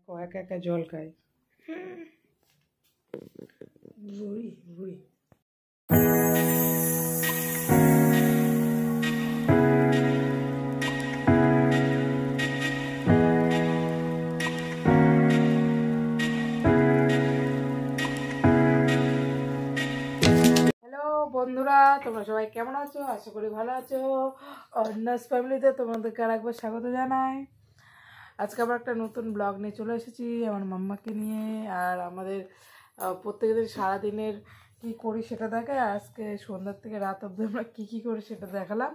ও একা একা জল খায়। বুড়ি বুড়ি। বন্ধুরা তোমরা সবাই কেমন আছো? আশা করি ভালো আছো। অর্ণাস ফ্যামিলিতে তোমাদেরকে আরেকবার স্বাগত জানাই। আজকে আবার একটা নতুন ব্লগ নিয়ে চলে এসেছি আমার মাম্মাকে নিয়ে। আর আমাদের প্রত্যেকদিন সারাদিনের কি করি সেটা দেখায়। আজকে সন্ধ্যার থেকে রাত অবধি আমরা কী করি সেটা দেখালাম।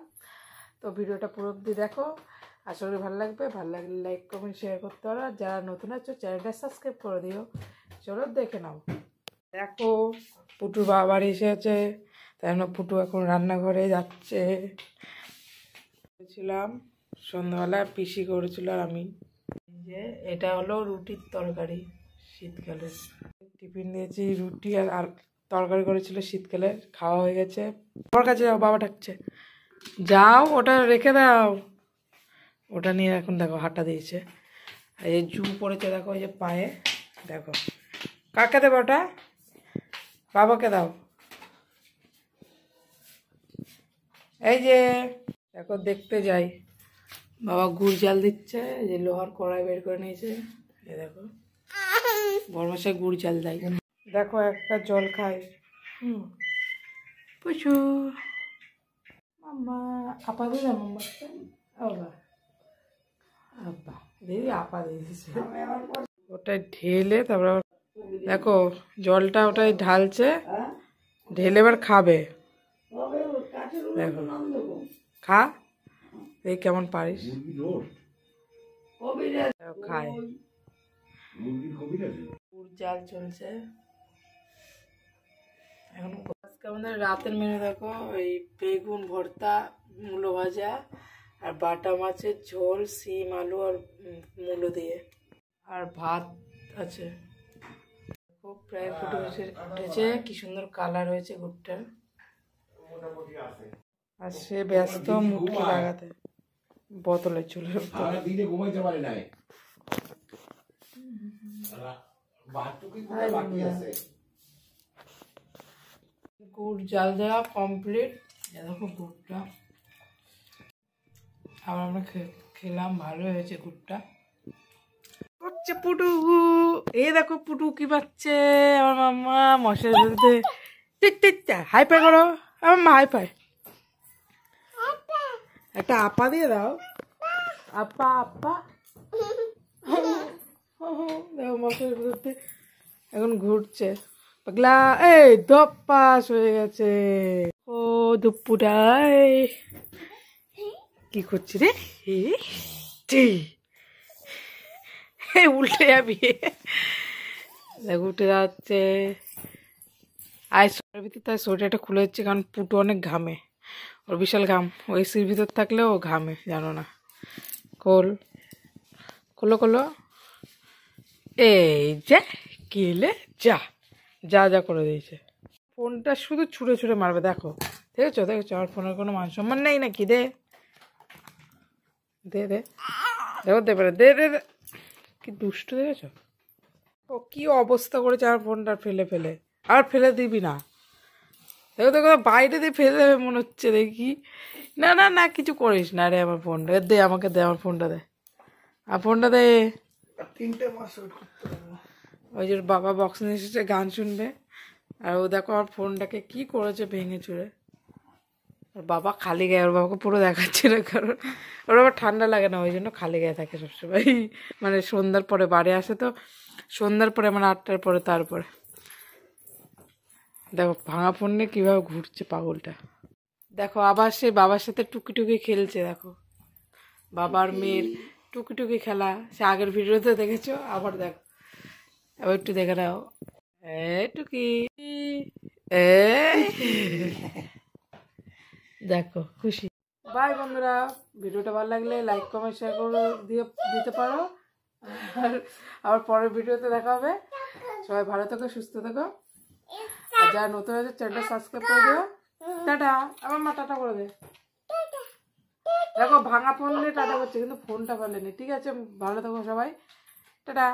তো ভিডিওটা পুরো অবধি দেখো, আশা করি ভালো লাগবে। ভালো লাগলে লাইক কমেন্ট শেয়ার করতে পারো। আর যারা নতুন আছো চ্যানেলটা সাবস্ক্রাইব করে দিও। চলো দেখে নাও। দেখো পুটুর বাবা বাড়ি এসেছে, তাই আমরা পুটু এখন রান্নাঘরে যাচ্ছে। করেছিলাম সন্ধ্যাবেলা, পিসি করেছিল আর আমি। যে এটা হলো রুটির তরকারি, শীতকালে টিফিন দিয়েছি। রুটি আর তরকারি করেছিল শীতকালে, খাওয়া হয়ে গেছে। ওর কাছে যাও, বাবা ডাকছে। যাও, ওটা রেখে দাও। ওটা নিয়ে এখন দেখো হাঁটা দিয়েছে। আর এই জু পড়েছে দেখো, এই যে পায়ে দেখো। কাকে দেবে ওটা? বাবাকে দাও। এই যে দেখো, দেখতে যাই। বাবা গুড় জাল দিচ্ছে, যে লোহার কড়াই বের করে নিয়েছে। এই দেখো বড়মশাই গুড় জাল দেয়। দেখো একটা জল খায়। পুচু মাম্মা আপা দিল মাম্মাকে। বাবা আপা দিদি, আপা দিয়েছে। ওটাই ঢেলে তারপর দেখো জলটা ওটাই ঢালছে, ঢেলে এবার খাবে। দেখো খা, এই কেমন পারিস। খায়। গুড় জাল চলছে এখন। আজকে আমাদের রাতের মেনু দেখো, এই বেগুন ভর্তা, মূলো ভাজা আর বাটা মাছের ঝোল, সিম আলু আর মূলো দিয়ে, আর ভাত আছে। প্রায় ফুটে উঠেছে, কি সুন্দর কালার হয়েছে গুড়টার। আর সে ব্যস্ত মুটকি লাগাতে, বোতলে চুলের গুড় জাল দেওয়া কমপ্লিট। দেখো গুড়টা আবার আমরা খেলাম, ভালো হয়েছে গুড়টা। হচ্ছে পুটু, এই দেখো পুটু কি পাচ্ছে। আমার মাম্মা মশার ধরতে হাই ফাই করো। আমার মা হাই ফাই। একটা আপা দিয়ে দাও। আপা আপা। দেখো মশার ধরতে এখন ঘুরছে পাগলা। এই ধপাস হয়ে গেছে। ও দুপুরাই কি করছি রে? উল্টে যাবি। দেখ উঠে যাচ্ছে। আইসের ভিতর তাই সোয়েটারটা খুলে যাচ্ছে, কারণ পুটু অনেক ঘামে। ওর বিশাল ঘাম। ও এসির ভিতর থাকলেও ও ঘামে, জানো না। খোলো খোলো। এই যে কেলে যা যা যা করে দিয়েছে। ফোনটা শুধু ছুঁড়ে ছুঁড়ে মারবে। দেখো দেখেছো দেখেছো, আমার ফোনের কোনো মান সম্মান নেই নাকি? দে দে দে, দেখো দে দে দে। কি দুষ্টু দেখেছো? ও কি অবস্থা করেছে আমার ফোনটা ফেলে ফেলে। আর ফেলে দিবি না। দেখো দেখো, বাইরে দিয়ে ফেলে দেবে মনে হচ্ছে দেখি। না না না, কিছু করিস না রে। আমার ফোনটা দে, আমাকে দে, আমার ফোনটা দে, আর ফোনটা দে। 3 মাস ওই যে বাবা বক্স নিয়ে এসেছে, গান শুনবে। আর ও দেখো আমার ফোনটাকে কি করেছে, ভেঙে চুরে। ওর বাবা খালি গায়ে, ওর বাবাকে পুরো দেখাচ্ছে না, কারণ ওর বাবা ঠান্ডা লাগে না, ওই জন্য খালি গায়ে থাকে সবসময়। মানে সন্ধ্যার পরে বাড়ি আসে তো, সন্ধ্যার পরে মানে 8টার পরে। তারপরে দেখো ভাঙা ফোন নিয়ে কীভাবে ঘুরছে পাগলটা। দেখো আবার সে বাবার সাথে টুকি টুকি খেলছে। দেখো বাবার মেয়ের টুকি টুকি খেলা, সে আগের ভিডিওতে দেখেছো। আবার দেখো, আবার একটু দেখে নাও। টুকি দেখো খুশি। বাই বন্ধুরা, ভিডিওটা ভালো লাগলে লাইক কমেন্ট শেয়ার করে দিতে পারো। আর আবার পরের ভিডিওতে দেখা হবে। সবাই ভালো থেকো, সুস্থ থেকো। আর যারা নতুন আছে চ্যানেলটা সাবস্ক্রাইব করে দিও। টাটা। আমার মা টাটা করে দে। দেখো ভাঙা ফোন দিয়ে টাটা করছে, কিন্তু ফোনটা ফেলেনি। ঠিক আছে, ভালো থেকো সবাই। টাটা।